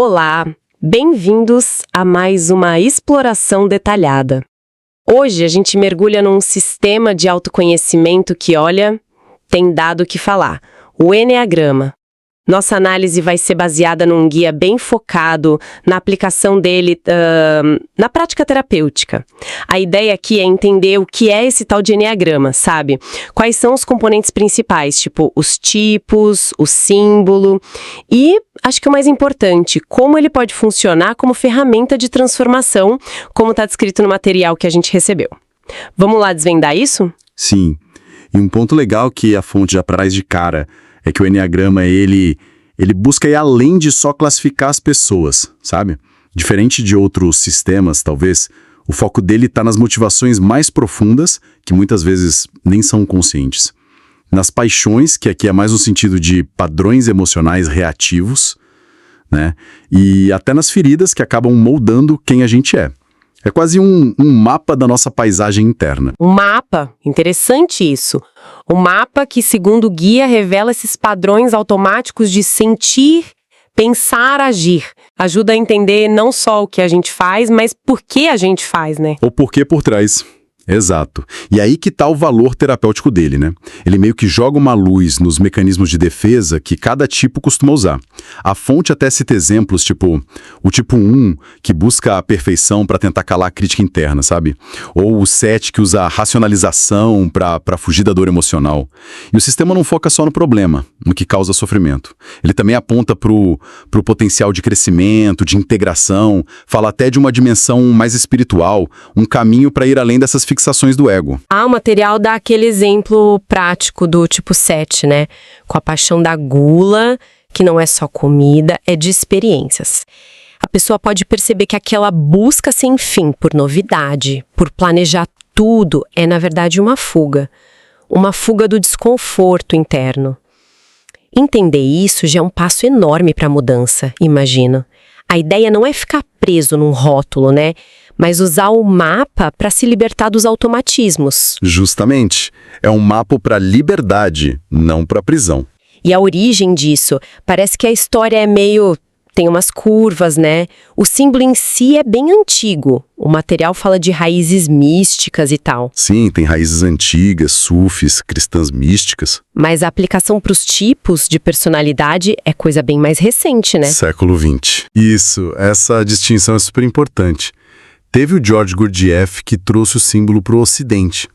Olá, bem-vindos a mais uma exploração detalhada. Hoje a gente mergulha num sistema de autoconhecimento que, olha, tem dado o que falar, o Eneagrama. Nossa análise vai ser baseada num guia bem focado na aplicação dele na prática terapêutica. A ideia aqui é entender o que é esse tal de Eneagrama, sabe? Quais são os componentes principais, tipo os tipos, o símbolo e, acho que o mais importante, como ele pode funcionar como ferramenta de transformação, como está descrito no material que a gente recebeu. Vamos lá desvendar isso? Sim. E um ponto legal que a fonte já traz de cara é que o Eneagrama, ele busca ir além de só classificar as pessoas, sabe? Diferente de outros sistemas, talvez, o foco dele está nas motivações mais profundas, que muitas vezes nem são conscientes. Nas paixões, que aqui é mais no sentido de padrões emocionais reativos, né? E até nas feridas, que acabam moldando quem a gente é. É quase um mapa da nossa paisagem interna. Um mapa, interessante isso. Um mapa que, segundo o guia, revela esses padrões automáticos de sentir, pensar, agir. Ajuda a entender não só o que a gente faz, mas por que a gente faz, né? O porquê por trás. Exato. E aí que tá o valor terapêutico dele, né? Ele meio que joga uma luz nos mecanismos de defesa que cada tipo costuma usar. A fonte até cita exemplos, tipo o tipo 1, que busca a perfeição para tentar calar a crítica interna, sabe? Ou o 7, que usa a racionalização para fugir da dor emocional. E o sistema não foca só no problema, no que causa sofrimento. Ele também aponta pro potencial de crescimento, de integração, fala até de uma dimensão mais espiritual, um caminho para ir além dessas fixações do ego. O material dá aquele exemplo prático do tipo 7, né? Com a paixão da gula, que não é só comida, é de experiências. A pessoa pode perceber que aquela busca sem fim por novidade, por planejar tudo, é na verdade uma fuga. Uma fuga do desconforto interno. Entender isso já é um passo enorme para a mudança, imagino. A ideia não é ficar preso num rótulo, né? Mas usar o mapa para se libertar dos automatismos. Justamente. É um mapa para liberdade, não para prisão. E a origem disso, parece que a história é meio... tem umas curvas, né? O símbolo em si é bem antigo. O material fala de raízes místicas e tal. Sim, tem raízes antigas, sufis, cristãs místicas. Mas a aplicação para os tipos de personalidade é coisa bem mais recente, né? Século XX. Isso, essa distinção é super importante. Teve o George Gurdjieff que trouxe o símbolo para o Ocidente,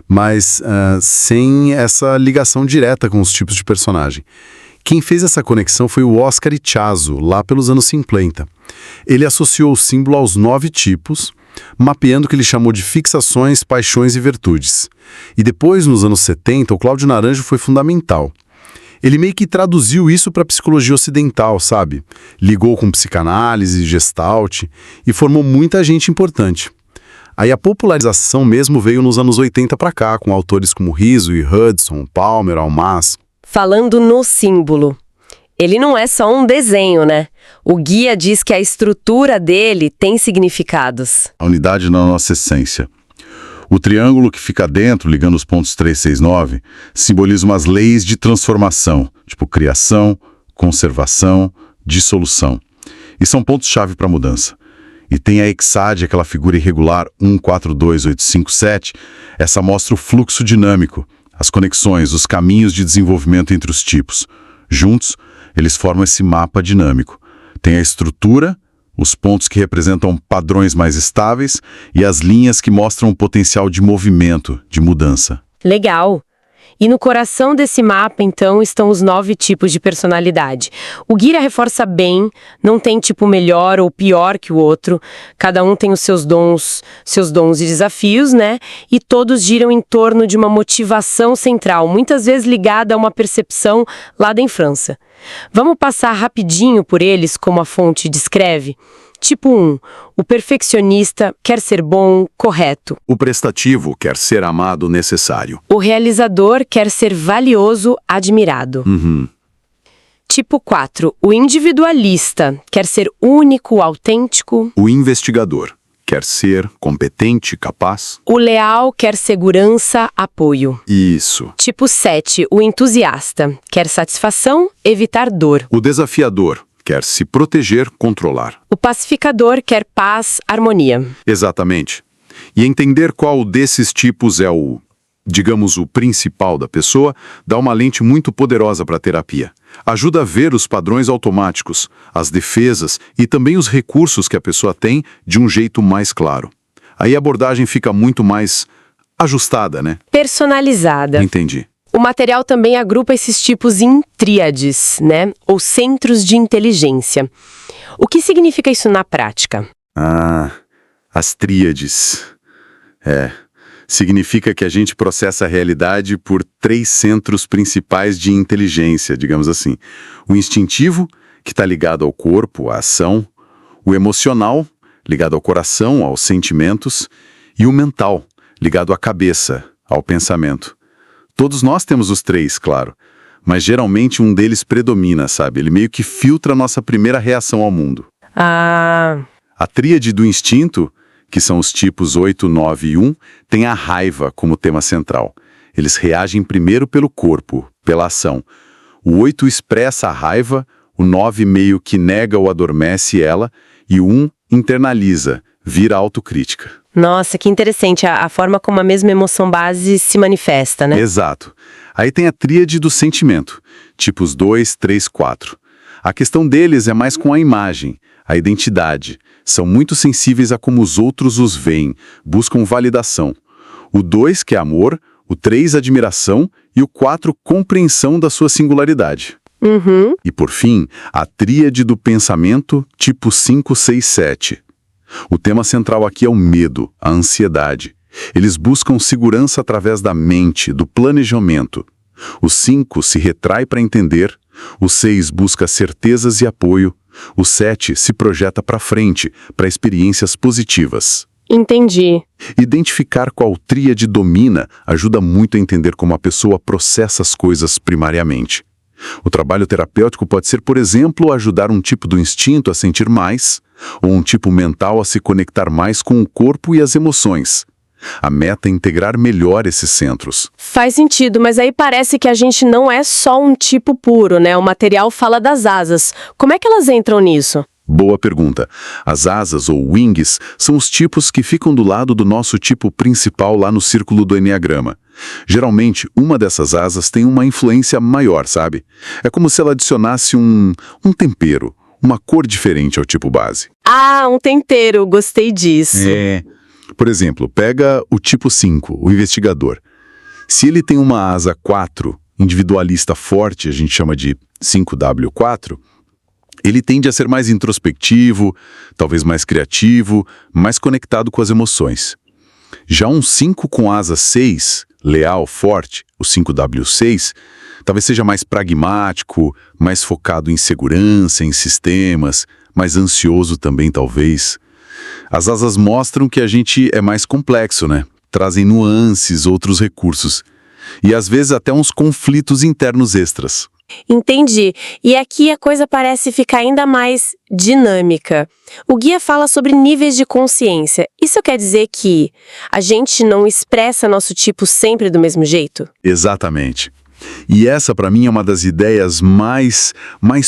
mas sem essa ligação direta com os tipos de personagem. Quem fez essa conexão foi o Oscar Ichazo, lá pelos anos 50. Ele associou o símbolo aos 9 tipos, mapeando o que ele chamou de fixações, paixões e virtudes. E depois, nos anos 70, o Cláudio Naranjo foi fundamental. Ele meio que traduziu isso para a psicologia ocidental, sabe? Ligou com psicanálise, gestalt e formou muita gente importante. Aí a popularização mesmo veio nos anos 80 para cá, com autores como Rizzo e Hudson, Palmer, Almaas. Falando no símbolo, ele não é só um desenho, né? O guia diz que a estrutura dele tem significados. A unidade na nossa essência. O triângulo que fica dentro, ligando os pontos 3, 6, 9, simboliza umas leis de transformação, tipo criação, conservação, dissolução. E são pontos-chave para a mudança. E tem a hexade, aquela figura irregular 1, 4, 2, 8, 5, 7. Essa mostra o fluxo dinâmico, as conexões, os caminhos de desenvolvimento entre os tipos. Juntos, eles formam esse mapa dinâmico. Tem a estrutura, os pontos que representam padrões mais estáveis e as linhas que mostram o potencial de movimento, de mudança. Legal! E no coração desse mapa, então, estão os 9 tipos de personalidade. O guia reforça bem, não tem tipo melhor ou pior que o outro. Cada um tem os seus dons e desafios, né? E todos giram em torno de uma motivação central, muitas vezes ligada a uma percepção lá da infância. Vamos passar rapidinho por eles, como a fonte descreve? Tipo 1. O perfeccionista quer ser bom, correto. O prestativo quer ser amado, necessário. O realizador quer ser valioso, admirado. Tipo 4. O individualista quer ser único, autêntico. O investigador quer ser competente, capaz. O leal quer segurança, apoio. Isso. Tipo 7. O entusiasta quer satisfação, evitar dor. O desafiador quer se proteger, controlar. O pacificador quer paz, harmonia. Exatamente. E entender qual desses tipos é digamos, o principal da pessoa, dá uma lente muito poderosa para a terapia. Ajuda a ver os padrões automáticos, as defesas e também os recursos que a pessoa tem de um jeito mais claro. Aí a abordagem fica muito mais ajustada, né? Personalizada. Entendi. O material também agrupa esses tipos em tríades, né? Ou centros de inteligência. O que significa isso na prática? As tríades. Significa que a gente processa a realidade por 3 centros principais de inteligência, digamos assim. O instintivo, que está ligado ao corpo, à ação. O emocional, ligado ao coração, aos sentimentos. E o mental, ligado à cabeça, ao pensamento. Todos nós temos os 3, claro. Mas geralmente um deles predomina, sabe? Ele meio que filtra a nossa primeira reação ao mundo. A tríade do instinto, que são os tipos 8, 9 e 1, tem a raiva como tema central. Eles reagem primeiro pelo corpo, pela ação. O 8 expressa a raiva, o 9 meio que nega ou adormece ela, e o 1 internaliza, vira autocrítica. Nossa, que interessante, a forma como a mesma emoção base se manifesta, né? Exato. Aí tem a tríade do sentimento, tipos 2, 3, 4. A questão deles é mais com a imagem, a identidade. São muito sensíveis a como os outros os veem, buscam validação. O 2, que é amor, o 3, admiração, e o 4, compreensão da sua singularidade. E por fim, a tríade do pensamento, tipo 5, 6, 7. O tema central aqui é o medo, a ansiedade. Eles buscam segurança através da mente, do planejamento. O 5 se retrai para entender, o 6 busca certezas e apoio, o 7 se projeta para frente, para experiências positivas. Entendi. Identificar qual tríade domina ajuda muito a entender como a pessoa processa as coisas primariamente. O trabalho terapêutico pode ser, por exemplo, ajudar um tipo do instinto a sentir mais, ou um tipo mental a se conectar mais com o corpo e as emoções. A meta é integrar melhor esses centros. Faz sentido, mas aí parece que a gente não é só um tipo puro, né? O material fala das asas. Como é que elas entram nisso? Boa pergunta. As asas, ou wings, são os tipos que ficam do lado do nosso tipo principal lá no círculo do Eneagrama. Geralmente, uma dessas asas tem uma influência maior, sabe? É como se ela adicionasse um tempero, uma cor diferente ao tipo base. Um tempero, gostei disso. Por exemplo, pega o tipo 5, o investigador. Se ele tem uma asa 4, individualista forte, a gente chama de 5W4, ele tende a ser mais introspectivo, talvez mais criativo, mais conectado com as emoções. Já um 5 com asa 6, leal, forte, o 5W6, talvez seja mais pragmático, mais focado em segurança, em sistemas, mais ansioso também, talvez. As asas mostram que a gente é mais complexo, né? Trazem nuances, outros recursos. E às vezes até uns conflitos internos extras. Entendi. E aqui a coisa parece ficar ainda mais dinâmica. O guia fala sobre níveis de consciência. Isso quer dizer que a gente não expressa nosso tipo sempre do mesmo jeito? Exatamente. E essa, para mim, é uma das ideias mais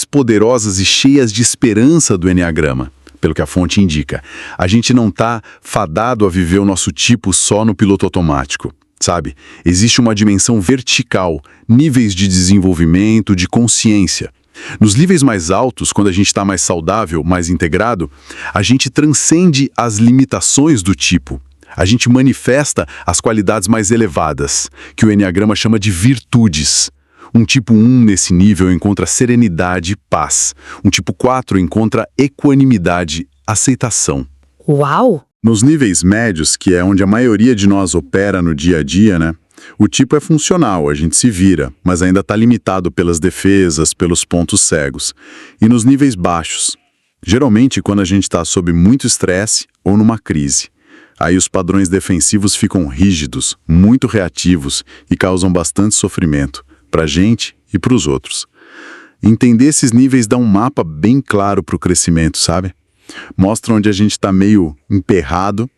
poderosas e cheias de esperança do Eneagrama, pelo que a fonte indica. A gente não está fadado a viver o nosso tipo só no piloto automático. Sabe? Existe uma dimensão vertical, níveis de desenvolvimento, de consciência. Nos níveis mais altos, quando a gente está mais saudável, mais integrado, a gente transcende as limitações do tipo. A gente manifesta as qualidades mais elevadas, que o Eneagrama chama de virtudes. Um tipo 1 nesse nível encontra serenidade e paz. Um tipo 4 encontra equanimidade, aceitação. Uau! Nos níveis médios, que é onde a maioria de nós opera no dia a dia, né? O tipo é funcional, a gente se vira, mas ainda está limitado pelas defesas, pelos pontos cegos. E nos níveis baixos, geralmente quando a gente está sob muito estresse ou numa crise. Aí os padrões defensivos ficam rígidos, muito reativos e causam bastante sofrimento, para a gente e para os outros. Entender esses níveis dá um mapa bem claro para o crescimento, sabe? Mostra onde a gente está meio emperrado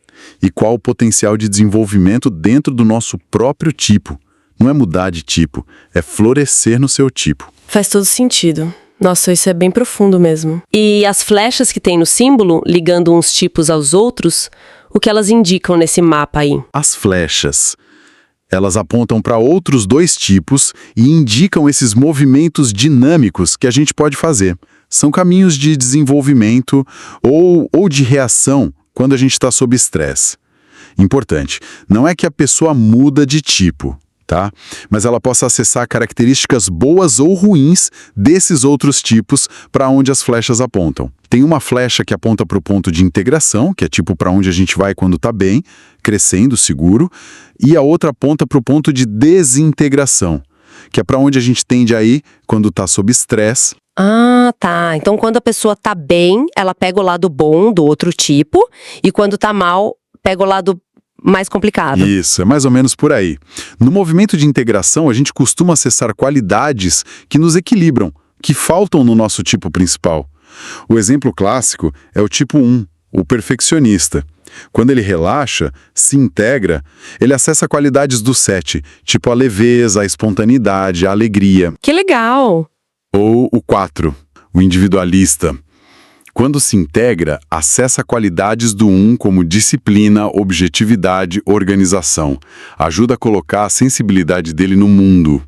e qual o potencial de desenvolvimento dentro do nosso próprio tipo. Não é mudar de tipo, é florescer no seu tipo. Faz todo sentido. Nossa, isso é bem profundo mesmo. E as flechas que tem no símbolo, ligando uns tipos aos outros, o que elas indicam nesse mapa aí? As flechas, elas apontam para outros dois tipos e indicam esses movimentos dinâmicos que a gente pode fazer. São caminhos de desenvolvimento ou de reação quando a gente está sob estresse. Importante, não é que a pessoa muda de tipo, tá? Mas ela possa acessar características boas ou ruins desses outros tipos para onde as flechas apontam. Tem uma flecha que aponta para o ponto de integração, que é tipo para onde a gente vai quando está bem, crescendo, seguro, e a outra aponta para o ponto de desintegração, que é para onde a gente tende a ir quando está sob estresse. Ah, tá. Então, quando a pessoa tá bem, ela pega o lado bom do outro tipo, e quando tá mal, pega o lado mais complicado. Isso, é mais ou menos por aí. No movimento de integração, a gente costuma acessar qualidades que nos equilibram, que faltam no nosso tipo principal. O exemplo clássico é o tipo 1, o perfeccionista. Quando ele relaxa, se integra, ele acessa qualidades do 7, tipo a leveza, a espontaneidade, a alegria. Que legal! Ou o 4, o individualista. Quando se integra, acessa qualidades do 1 como disciplina, objetividade, organização. Ajuda a colocar a sensibilidade dele no mundo.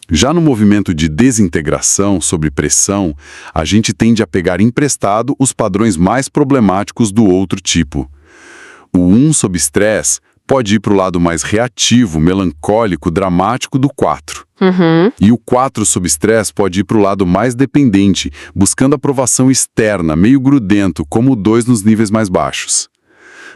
Já no movimento de desintegração, sob pressão, a gente tende a pegar emprestado os padrões mais problemáticos do outro tipo. O 1 sob estresse pode ir para o lado mais reativo, melancólico, dramático do 4. E o 4 sob estresse pode ir para o lado mais dependente, buscando aprovação externa, meio grudento, como o 2 nos níveis mais baixos.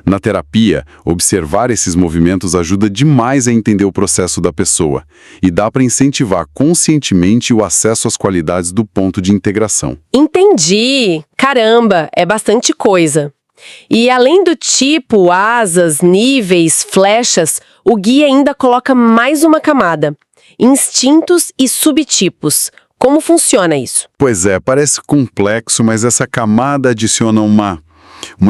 Na terapia, observar esses movimentos ajuda demais a entender o processo da pessoa e dá para incentivar conscientemente o acesso às qualidades do ponto de integração. Entendi! Caramba, é bastante coisa. E além do tipo, asas, níveis, flechas, o guia ainda coloca mais uma camada: instintos e subtipos. Como funciona isso? Pois é, parece complexo, mas essa camada adiciona uma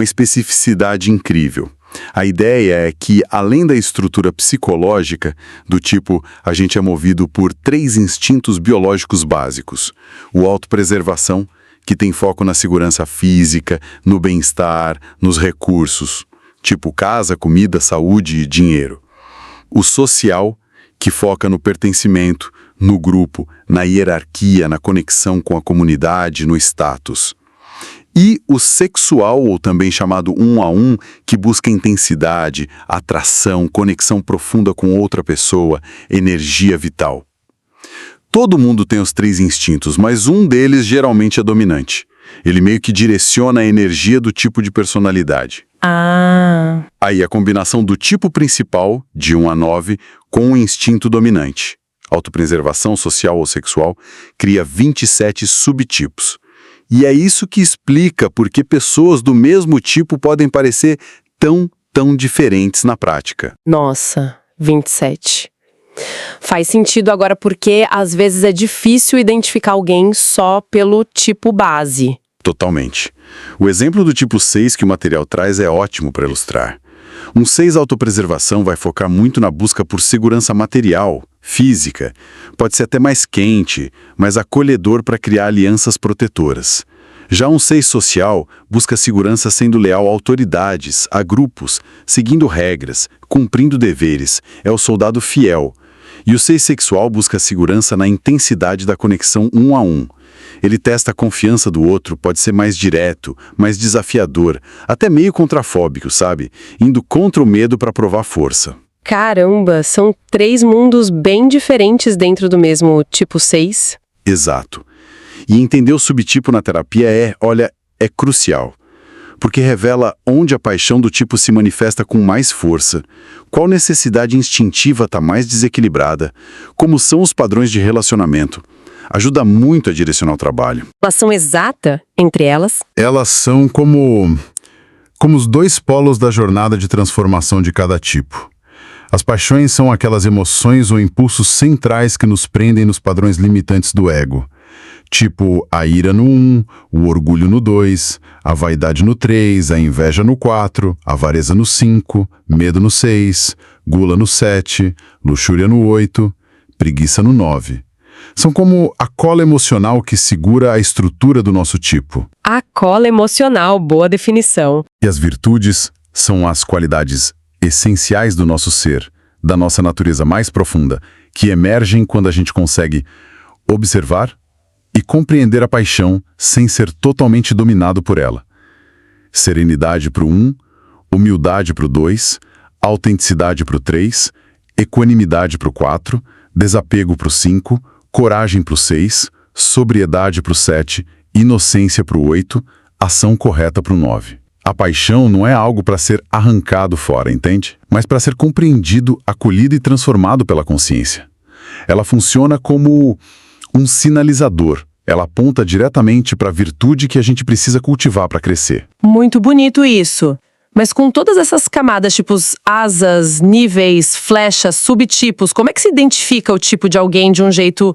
especificidade incrível. A ideia é que, além da estrutura psicológica, do tipo, a gente é movido por 3 instintos biológicos básicos: o autopreservação, que tem foco na segurança física, no bem-estar, nos recursos, tipo casa, comida, saúde e dinheiro. O social, que foca no pertencimento, no grupo, na hierarquia, na conexão com a comunidade, no status. E o sexual, ou também chamado 1 a 1, que busca intensidade, atração, conexão profunda com outra pessoa, energia vital. Todo mundo tem os 3 instintos, mas um deles geralmente é dominante. Ele meio que direciona a energia do tipo de personalidade. Ah. Aí a combinação do tipo principal, de 1 a 9, com o instinto dominante, autopreservação social ou sexual, cria 27 subtipos. E é isso que explica por que pessoas do mesmo tipo podem parecer tão diferentes na prática. Nossa, 27. Faz sentido agora porque às vezes é difícil identificar alguém só pelo tipo base. Totalmente. O exemplo do tipo 6 que o material traz é ótimo para ilustrar. Um 6 autopreservação vai focar muito na busca por segurança material, física. Pode ser até mais quente, mas acolhedor para criar alianças protetoras. Já um 6 social busca segurança sendo leal a autoridades, a grupos, seguindo regras, cumprindo deveres. É o soldado fiel. E o 6 sexual busca segurança na intensidade da conexão 1 a 1. Ele testa a confiança do outro, pode ser mais direto, mais desafiador, até meio contrafóbico, sabe? Indo contra o medo para provar força. Caramba, são 3 mundos bem diferentes dentro do mesmo tipo 6. Exato. E entender o subtipo na terapia é crucial. Porque revela onde a paixão do tipo se manifesta com mais força, qual necessidade instintiva está mais desequilibrada, como são os padrões de relacionamento. Ajuda muito a direcionar o trabalho. Relação exata entre elas? Elas são como os 2 polos da jornada de transformação de cada tipo. As paixões são aquelas emoções ou impulsos centrais que nos prendem nos padrões limitantes do ego. Tipo a ira no 1, o orgulho no 2, a vaidade no 3, a inveja no 4, a avareza no 5, medo no 6, gula no 7, luxúria no 8, preguiça no 9. São como a cola emocional que segura a estrutura do nosso tipo. A cola emocional, boa definição. E as virtudes são as qualidades essenciais do nosso ser, da nossa natureza mais profunda, que emergem quando a gente consegue observar e compreender a paixão sem ser totalmente dominado por ela. Serenidade para o 1, humildade para o 2, autenticidade para o 3, equanimidade para o 4, desapego para o 5, coragem para o 6, sobriedade para o 7, inocência para o 8, ação correta para o 9. A paixão não é algo para ser arrancado fora, entende? Mas para ser compreendido, acolhido e transformado pela consciência. Ela funciona como um sinalizador. Ela aponta diretamente para a virtude que a gente precisa cultivar para crescer. Muito bonito isso. Mas com todas essas camadas, tipos asas, níveis, flechas, subtipos, como é que se identifica o tipo de alguém de um jeito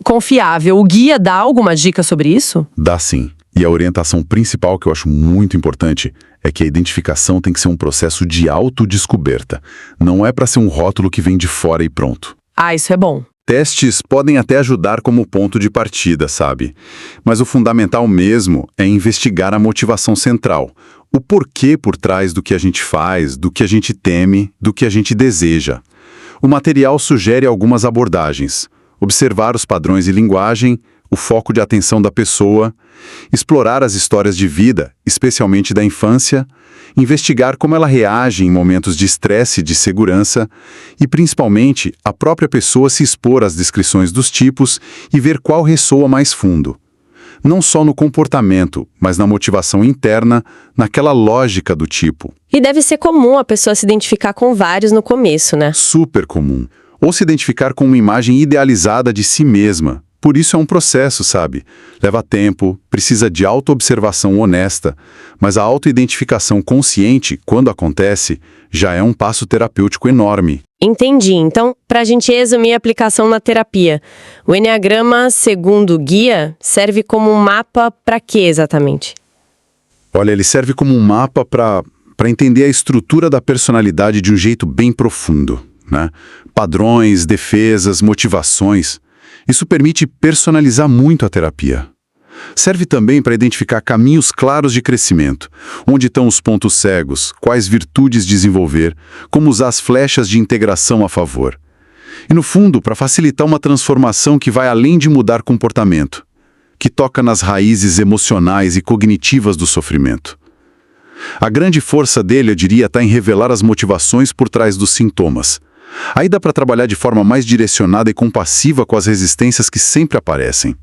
confiável? O guia dá alguma dica sobre isso? Dá sim. E a orientação principal que eu acho muito importante é que a identificação tem que ser um processo de autodescoberta. Não é para ser um rótulo que vem de fora e pronto. Ah, isso é bom. Testes podem até ajudar como ponto de partida, sabe? Mas o fundamental mesmo é investigar a motivação central. O porquê por trás do que a gente faz, do que a gente teme, do que a gente deseja. O material sugere algumas abordagens. Observar os padrões de linguagem, o foco de atenção da pessoa, explorar as histórias de vida, especialmente da infância, investigar como ela reage em momentos de estresse e de segurança e, principalmente, a própria pessoa se expor às descrições dos tipos e ver qual ressoa mais fundo. Não só no comportamento, mas na motivação interna, naquela lógica do tipo. E deve ser comum a pessoa se identificar com vários no começo, né? Super comum. Ou se identificar com uma imagem idealizada de si mesma. Por isso é um processo, sabe? Leva tempo, precisa de autoobservação honesta, mas a autoidentificação consciente, quando acontece, já é um passo terapêutico enorme. Entendi. Então, para a gente resumir a aplicação na terapia, o Enneagrama, segundo o guia, serve como um mapa para quê exatamente? Olha, ele serve como um mapa para entender a estrutura da personalidade de um jeito bem profundo, né? Padrões, defesas, motivações. Isso permite personalizar muito a terapia. Serve também para identificar caminhos claros de crescimento, onde estão os pontos cegos, quais virtudes desenvolver, como usar as flechas de integração a favor. E, no fundo, para facilitar uma transformação que vai além de mudar comportamento, que toca nas raízes emocionais e cognitivas do sofrimento. A grande força dele, eu diria, está em revelar as motivações por trás dos sintomas. Aí dá para trabalhar de forma mais direcionada e compassiva com as resistências que sempre aparecem.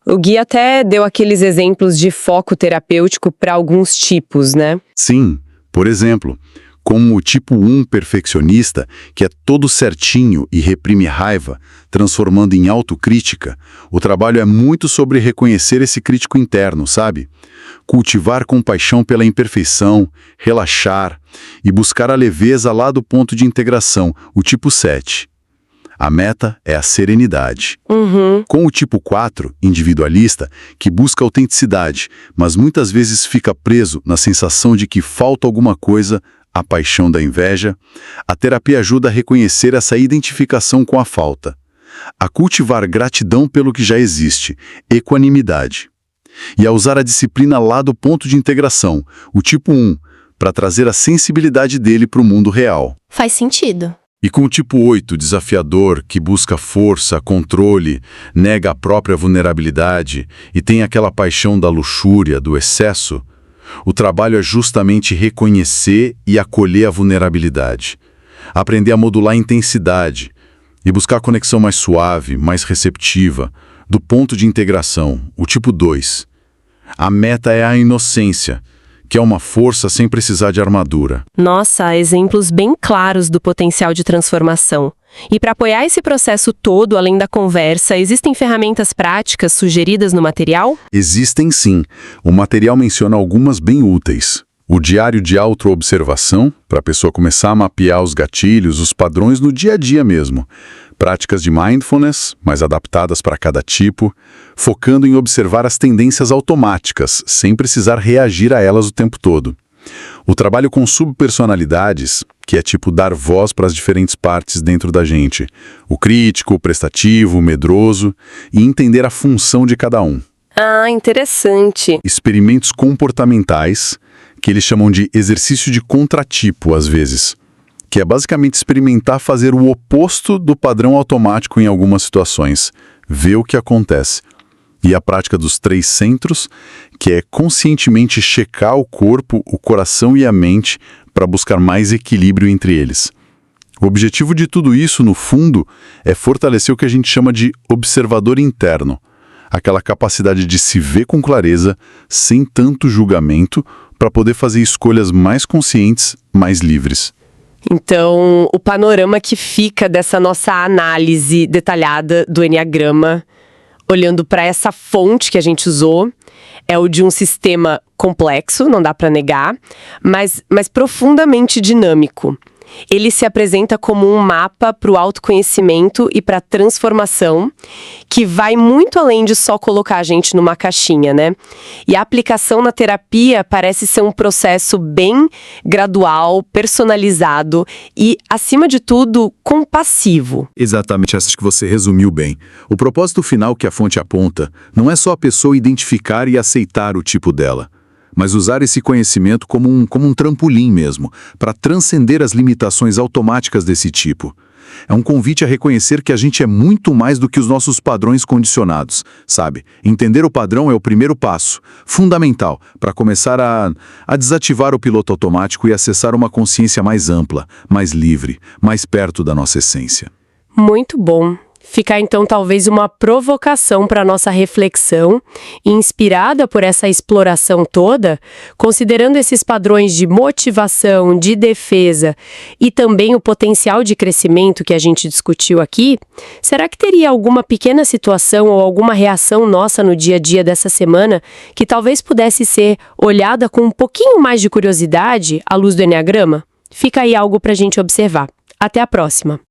O guia até deu aqueles exemplos de foco terapêutico para alguns tipos, né? Sim, por exemplo, como o tipo 1 perfeccionista, que é todo certinho e reprime raiva, transformando em autocrítica, o trabalho é muito sobre reconhecer esse crítico interno, sabe? Cultivar compaixão pela imperfeição, relaxar e buscar a leveza lá do ponto de integração, o tipo 7. A meta é a serenidade. Com o tipo 4, individualista, que busca autenticidade, mas muitas vezes fica preso na sensação de que falta alguma coisa, a paixão da inveja, a terapia ajuda a reconhecer essa identificação com a falta, a cultivar gratidão pelo que já existe, equanimidade, e a usar a disciplina lá do ponto de integração, o tipo 1, para trazer a sensibilidade dele para o mundo real. Faz sentido. E com o tipo 8, desafiador, que busca força, controle, nega a própria vulnerabilidade e tem aquela paixão da luxúria, do excesso, o trabalho é justamente reconhecer e acolher a vulnerabilidade, aprender a modular a intensidade e buscar a conexão mais suave, mais receptiva, do ponto de integração, o tipo 2. A meta é a inocência, que é uma força sem precisar de armadura. Nossa, exemplos bem claros do potencial de transformação. E para apoiar esse processo todo, além da conversa, existem ferramentas práticas sugeridas no material? Existem sim. O material menciona algumas bem úteis. O diário de autoobservação, para a pessoa começar a mapear os gatilhos, os padrões no dia a dia mesmo. Práticas de mindfulness, mais adaptadas para cada tipo, focando em observar as tendências automáticas, sem precisar reagir a elas o tempo todo. O trabalho com subpersonalidades, que é tipo dar voz para as diferentes partes dentro da gente. O crítico, o prestativo, o medroso, e entender a função de cada um. Ah, interessante. Experimentos comportamentais, que eles chamam de exercício de contratipo, às vezes, que é basicamente experimentar fazer o oposto do padrão automático em algumas situações, ver o que acontece. E a prática dos 3 centros, que é conscientemente checar o corpo, o coração e a mente para buscar mais equilíbrio entre eles. O objetivo de tudo isso, no fundo, é fortalecer o que a gente chama de observador interno, aquela capacidade de se ver com clareza, sem tanto julgamento, para poder fazer escolhas mais conscientes, mais livres. Então, o panorama que fica dessa nossa análise detalhada do Enneagrama, olhando para essa fonte que a gente usou, é o de um sistema complexo, não dá para negar, mas profundamente dinâmico. Ele se apresenta como um mapa para o autoconhecimento e para a transformação, que vai muito além de só colocar a gente numa caixinha, né? E a aplicação na terapia parece ser um processo bem gradual, personalizado e, acima de tudo, compassivo. Exatamente, acho que você resumiu bem. O propósito final que a fonte aponta não é só a pessoa identificar e aceitar o tipo dela, mas usar esse conhecimento como um trampolim mesmo, para transcender as limitações automáticas desse tipo. É um convite a reconhecer que a gente é muito mais do que os nossos padrões condicionados, sabe? Entender o padrão é o primeiro passo, fundamental, para começar a desativar o piloto automático e acessar uma consciência mais ampla, mais livre, mais perto da nossa essência. Muito bom. Fica então talvez uma provocação para a nossa reflexão, inspirada por essa exploração toda, considerando esses padrões de motivação, de defesa e também o potencial de crescimento que a gente discutiu aqui, será que teria alguma pequena situação ou alguma reação nossa no dia a dia dessa semana que talvez pudesse ser olhada com um pouquinho mais de curiosidade à luz do Enneagrama? Fica aí algo para a gente observar. Até a próxima!